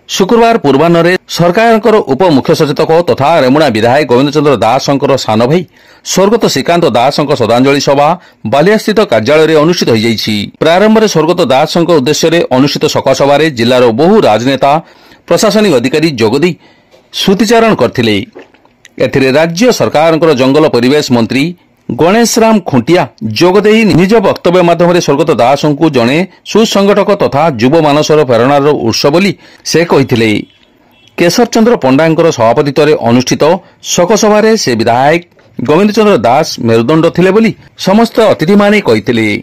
शुक्रवार पूर्वाह्न सरकार उप मुख्य सचेतक तथा रेमुणा विधायक गोविंद चंद्र दास स्नान भाई स्वर्गत श्रीकांत दास श्रद्धांजलि सभा बालियास्थित कार्यालय अनुष्ठित हो जाइछि। प्रारंभ में स्वर्गत दास उद्देश्य अनुष्ठित शोकसभा जिलार बहु राजनेता प्रशासनिक अधिकारी जोगदी श्रुतिचारण करथिले। एथिरे राज्य सरकार जंगल परिवेश मंत्री गणेश राम खुंटिया जोगदे निज वक्तव्य माध्यम स्वर्गत दास को जड़े सुसंगठक तथा युव मानसर प्रेरणार उत्स बोली से कहिथिले। केशर चंद्र पंडा सभापतित्व अनुष्ठित शोकसभा से विधायक गोविंद चंद्र दास मेरुदंड थिले बोली समस्त अतिथि माने कहिथिले।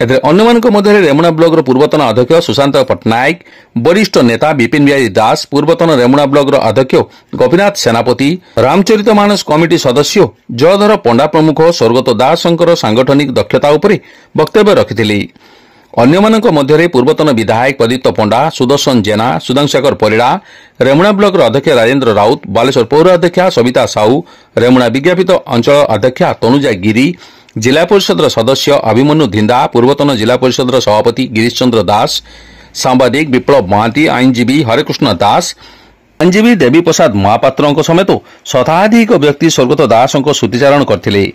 अन्य रेमुणा ब्लॉक पूर्वतन अध्यक्ष सुशांत पट्टनायक, वरिष्ठ नेता विपिन बिहारी दास, पूर्वतन रेमुणा ब्लॉक अध्यक्ष गोपीनाथ सेनापति, रामचरित मानस कमिटी सदस्य जयधर पंडा प्रमुख स्वर्गत दास सांगठनिक दक्षता उपरे वक्तव्य रखिथिले। अन्यमानक मध्यरे पूर्वतन विधायक प्रदीप्त पंडा, सुदर्शन जेना, सुधांशेखर परिड़ा, रेमुणा ब्लॉक अध्यक्ष राजेन्द्र राउत, बालेश्वर पौर अध्यक्षा सविता साहू, रेमुणा विज्ञापित अंचल अध्यक्षा तनुजा गिरी, जिला परिषद सदस्य अभिमन्यु धिंदा, पूर्वतन जिला परिषद सभापति गिरीश चंद्र दास, सांबादिक विप्लव महांती, आईनजीवी हरेकृष्ण दास, आईनजीवी देवी प्रसाद महापात्र समेत शताधिक व्यक्ति स्वर्गत दास श्रुतिचारण करथिले।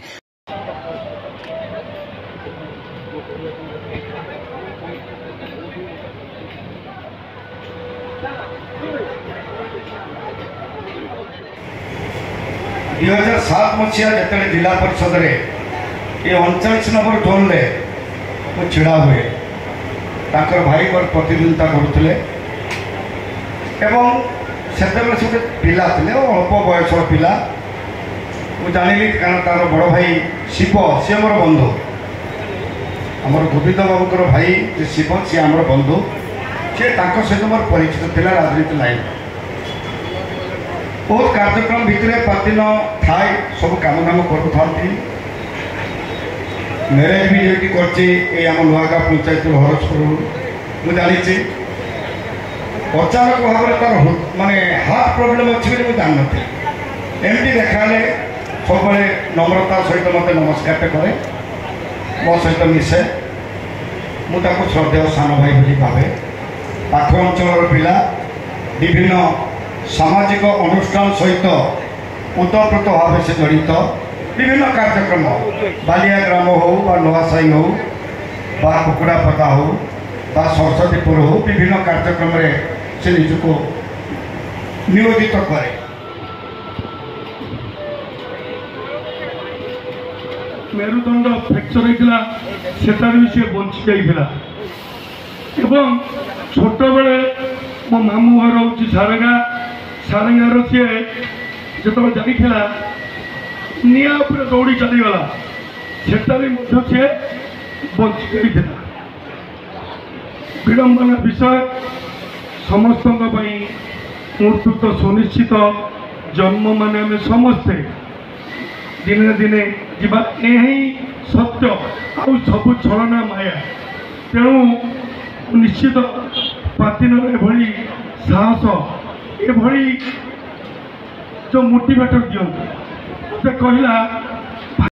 मसीहा जिते जिला परिषद ये 39 नंबर जोन ले छिड़ा हुए भाई को प्रतिद्वंदिता करुले से पिला थे अल्प बयस पिला मुझे जानी कारण तार बड़ भाई शिव सी आम बंधु आमर गोविंद बाबूर भाई शिव सी आम बंधु सी सहित मोर परिचित थी राजनीति लाइन बहुत कार्यक्रम भितर प्रतिदिन थाए सब कम दाम कर मैरेज भी ये करम नुआगा पंचायत हरसपुर मुझे जानी अचानक भाव में तार माने हार्ट प्रोब्लेम अच्छी मुझे जान नी एमती देखा सब नम्रता सहित मत नमस्कार करे मो सहित मिसे मुझे श्रद्धेय सान भाई बोली भावे पाख अंचल पिला विभिन्न सामाजिक अनुष्ठान सहित उतप्रोत भाव से जड़ित विभिन्न कार्यक्रम बालिया ग्राम हो नुआसाई हो कुकुड़ापता हो सरस्वतीपुर हो विभिन्न कार्यक्रम से निजक नियोजित करे। मेरुदंड फ्रैक्चर होता से भी सी बंची जाइला एवं छोट बेले मो मामू घर हूँ सारेगा सारेगार सी जो जाइला निया दौड़ी चलीगला से बंची विडंबना विषय समस्त मृत्यु तो सुनिश्चित जन्म माने आम समस्ते दिने दिने जीवा यही सत्य आउ सब छलना माया तेणु निश्चित प्राचीन एभली साहस एभली जो मोटिवेटर दियंतु मत कहला